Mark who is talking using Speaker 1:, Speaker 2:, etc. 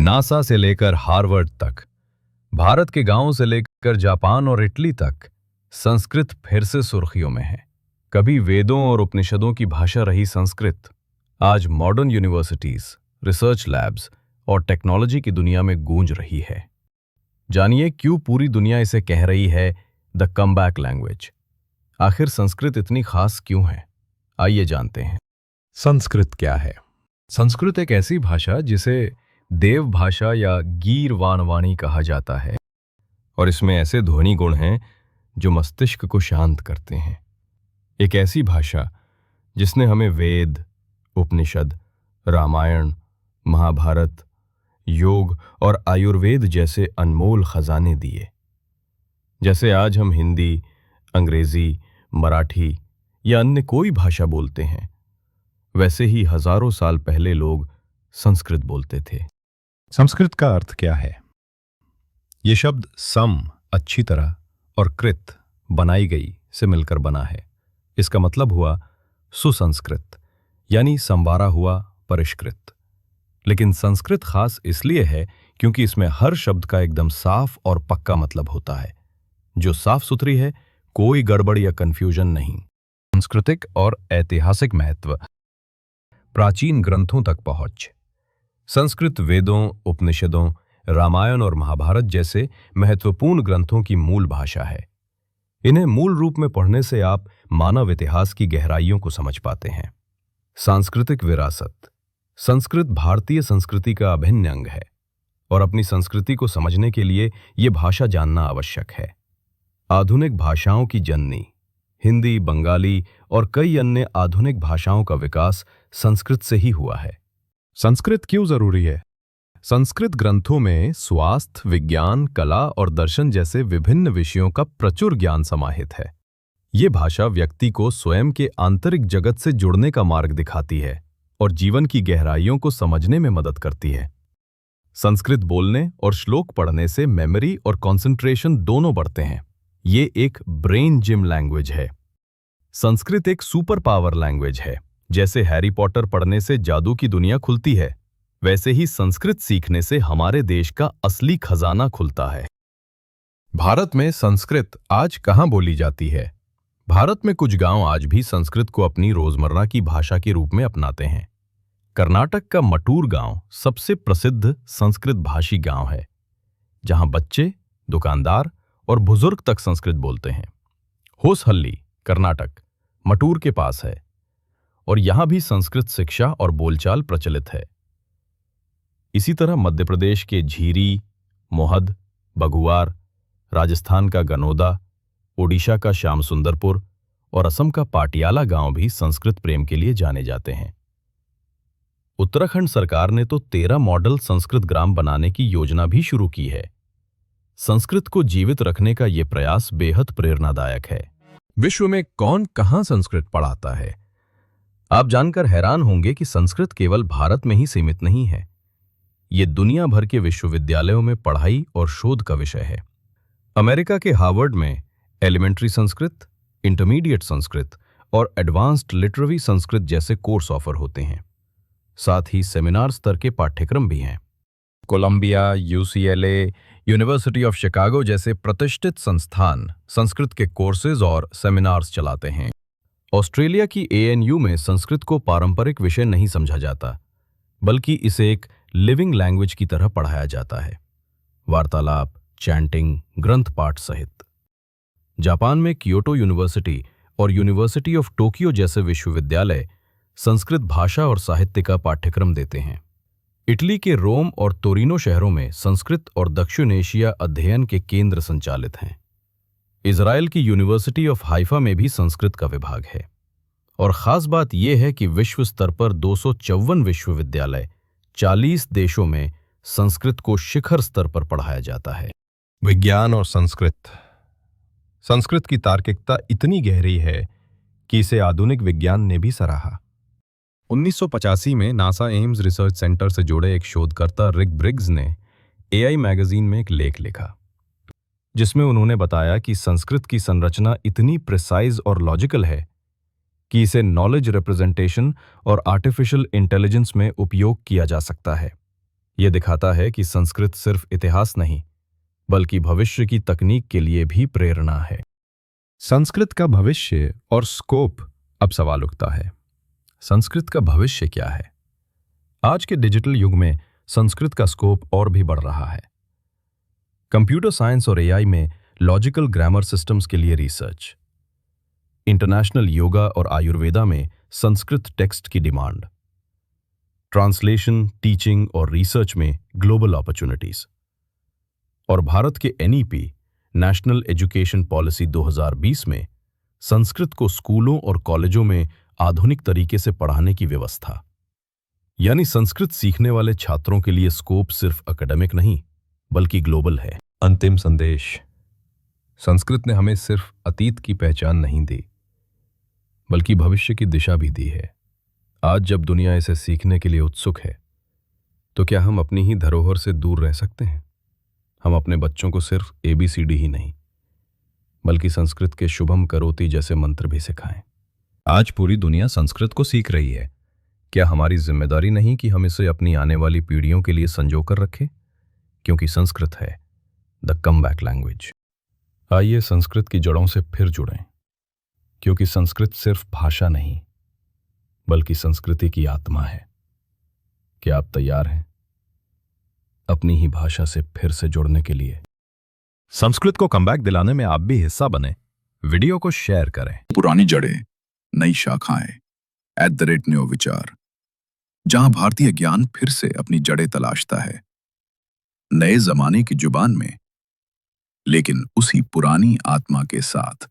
Speaker 1: NASA से लेकर Harvard तक, भारत के गांवों से लेकर जापान और इटली तक, संस्कृत फिर से सुर्खियों में है। कभी वेदों और उपनिषदों की भाषा रही संस्कृत, आज मॉडर्न यूनिवर्सिटीज, रिसर्च लैब्स और टेक्नोलॉजी की दुनिया में गूंज रही है। जानिए क्यों पूरी दुनिया इसे कह रही है द कमबैक लैंग्वेज। आखिर संस्कृत इतनी खास क्यों है, आइए जानते हैं। संस्कृत क्या है? संस्कृत एक ऐसी भाषा जिसे देव भाषा या गीर्वाणवाणी कहा जाता है, और इसमें ऐसे ध्वनि गुण हैं जो मस्तिष्क को शांत करते हैं। एक ऐसी भाषा जिसने हमें वेद, उपनिषद, रामायण, महाभारत, योग और आयुर्वेद जैसे अनमोल खजाने दिए। जैसे आज हम हिंदी, अंग्रेजी, मराठी या अन्य कोई भाषा बोलते हैं, वैसे ही हजारों साल पहले लोग संस्कृत बोलते थे।
Speaker 2: संस्कृत का अर्थ क्या है?
Speaker 1: ये शब्द सम, अच्छी तरह, और कृत, बनाई गई, से मिलकर बना है। इसका मतलब हुआ सुसंस्कृत, यानी संवारा हुआ, परिष्कृत। लेकिन संस्कृत खास इसलिए है क्योंकि इसमें हर शब्द का एकदम साफ और पक्का मतलब होता है, जो साफ सुथरी है, कोई गड़बड़ या कंफ्यूजन नहीं। सांस्कृतिक और ऐतिहासिक महत्व। प्राचीन ग्रंथों तक पहुंच। संस्कृत वेदों, उपनिषदों, रामायण और महाभारत जैसे महत्वपूर्ण ग्रंथों की मूल भाषा है। इन्हें मूल रूप में पढ़ने से आप मानव इतिहास की गहराइयों को समझ पाते हैं। सांस्कृतिक विरासत। संस्कृत भारतीय संस्कृति का अभिन्न अंग है, और अपनी संस्कृति को समझने के लिए ये भाषा जानना आवश्यक है। आधुनिक भाषाओं की जननी। हिंदी, बंगाली और कई अन्य आधुनिक भाषाओं का विकास संस्कृत से ही हुआ है।
Speaker 2: संस्कृत क्यों जरूरी है?
Speaker 1: संस्कृत ग्रंथों में स्वास्थ्य, विज्ञान, कला और दर्शन जैसे विभिन्न विषयों का प्रचुर ज्ञान समाहित है। ये भाषा व्यक्ति को स्वयं के आंतरिक जगत से जुड़ने का मार्ग दिखाती है और जीवन की गहराइयों को समझने में मदद करती है। संस्कृत बोलने और श्लोक पढ़ने से मेमोरी और कंसंट्रेशन दोनों बढ़ते हैं। ये एक ब्रेन जिम लैंग्वेज है। संस्कृत एक सुपर पावर लैंग्वेज है। जैसे हैरी पॉटर पढ़ने से जादू की दुनिया खुलती है, वैसे ही संस्कृत सीखने से हमारे देश का असली खजाना खुलता है। भारत में संस्कृत आज कहाँ बोली जाती है? भारत में कुछ गांव आज भी संस्कृत को अपनी रोजमर्रा की भाषा के रूप में अपनाते हैं। कर्नाटक का मटूर गांव सबसे प्रसिद्ध संस्कृत भाषी गांव है, जहां बच्चे, दुकानदार और बुजुर्ग तक संस्कृत बोलते हैं। होसहल्ली, कर्नाटक, मटूर के पास है, और यहां भी संस्कृत शिक्षा और बोलचाल प्रचलित है। इसी तरह मध्य प्रदेश के झीरी, मोहद, बघुआर, राजस्थान का गनोदा, ओडिशा का श्याम सुंदरपुर और असम का पाटियाला गांव भी संस्कृत प्रेम के लिए जाने जाते हैं। उत्तराखंड सरकार ने तो 13 मॉडल संस्कृत ग्राम बनाने की योजना भी शुरू की है। संस्कृत को जीवित रखने का यह प्रयास बेहद प्रेरणादायक है। विश्व में कौन कहां संस्कृत पढ़ाता है? आप जानकर हैरान होंगे कि संस्कृत केवल भारत में ही सीमित नहीं है। ये दुनिया भर के विश्वविद्यालयों में पढ़ाई और शोध का विषय है। अमेरिका के हार्वर्ड में एलिमेंट्री संस्कृत, इंटरमीडिएट संस्कृत और एडवांस्ड लिटरेरी संस्कृत जैसे कोर्स ऑफर होते हैं। साथ ही सेमिनार स्तर के पाठ्यक्रम भी हैं। Columbia, UCLA, University of Chicago जैसे प्रतिष्ठित संस्थान संस्कृत के कोर्सेज और सेमिनार्स चलाते हैं। ऑस्ट्रेलिया की एएनयू में संस्कृत को पारंपरिक विषय नहीं समझा जाता, बल्कि इसे एक लिविंग लैंग्वेज की तरह पढ़ाया जाता है। वार्तालाप, चैंटिंग, ग्रंथ पाठ सहित। जापान में क्योटो यूनिवर्सिटी और यूनिवर्सिटी ऑफ टोक्यो जैसे विश्वविद्यालय संस्कृत भाषा और साहित्य का पाठ्यक्रम देते हैं। इटली के रोम और तोरिनो शहरों में संस्कृत और दक्षिण एशिया अध्ययन के केंद्र संचालित हैं। इजराइल की यूनिवर्सिटी ऑफ हाइफा में भी संस्कृत का विभाग है। और खास बात यह है कि विश्व स्तर पर 254 विश्वविद्यालय 40 देशों में संस्कृत को शिखर स्तर पर पढ़ाया जाता है।
Speaker 2: विज्ञान और संस्कृत। संस्कृत की तार्किकता इतनी गहरी है कि इसे आधुनिक विज्ञान ने भी सराहा।
Speaker 1: 1985 में नासा एम्स रिसर्च सेंटर से जुड़े एक शोधकर्ता रिक ब्रिग्स ने एआई मैगजीन में एक लेख लिखा, जिसमें उन्होंने बताया कि संस्कृत की संरचना इतनी प्रिसाइज और लॉजिकल है कि इसे नॉलेज रिप्रेजेंटेशन और आर्टिफिशियल इंटेलिजेंस में उपयोग किया जा सकता है। यह दिखाता है कि संस्कृत सिर्फ इतिहास नहीं, बल्कि भविष्य की तकनीक के लिए भी प्रेरणा है। संस्कृत का भविष्य और स्कोप। अब सवाल उठता है, संस्कृत का भविष्य क्या है? आज के डिजिटल युग में संस्कृत का स्कोप और भी बढ़ रहा है। कंप्यूटर साइंस और एआई में लॉजिकल ग्रामर सिस्टम्स के लिए रिसर्च, इंटरनेशनल योगा और आयुर्वेदा में संस्कृत टेक्स्ट की डिमांड, ट्रांसलेशन, टीचिंग और रिसर्च में ग्लोबल अपॉर्चुनिटीज, और भारत के एनईपी नेशनल एजुकेशन पॉलिसी 2020 में संस्कृत को स्कूलों और कॉलेजों में आधुनिक तरीके से पढ़ाने की व्यवस्था। यानी संस्कृत सीखने वाले छात्रों के लिए स्कोप सिर्फ एकेडमिक नहीं, बल्कि ग्लोबल है। अंतिम संदेश, संस्कृत ने हमें सिर्फ अतीत की पहचान नहीं दी, बल्कि भविष्य की दिशा भी दी है। आज जब दुनिया इसे सीखने के लिए उत्सुक है, तो क्या हम अपनी ही धरोहर से दूर रह सकते हैं? हम अपने बच्चों को सिर्फ ABCD ही नहीं, बल्कि संस्कृत के शुभम करोति जैसे मंत्र भी सिखाएं। आज पूरी दुनिया संस्कृत को सीख रही है। क्या हमारी जिम्मेदारी नहीं कि हम इसे अपनी आने वाली पीढ़ियों के लिए संजोकर रखें? क्योंकि संस्कृत है द कमबैक लैंग्वेज। आइए संस्कृत की जड़ों से फिर जुड़ें, क्योंकि संस्कृत सिर्फ भाषा नहीं, बल्कि संस्कृति की आत्मा है। क्या आप तैयार हैं अपनी ही भाषा से फिर से जुड़ने के लिए? संस्कृत को कमबैक दिलाने में आप भी हिस्सा बने। वीडियो को शेयर करें।
Speaker 3: पुरानी जड़ें, नई शाखाएं @न्यू विचार, जहां भारतीय ज्ञान फिर से अपनी जड़ें तलाशता है, नए जमाने की जुबान में, लेकिन उसी पुरानी आत्मा के साथ।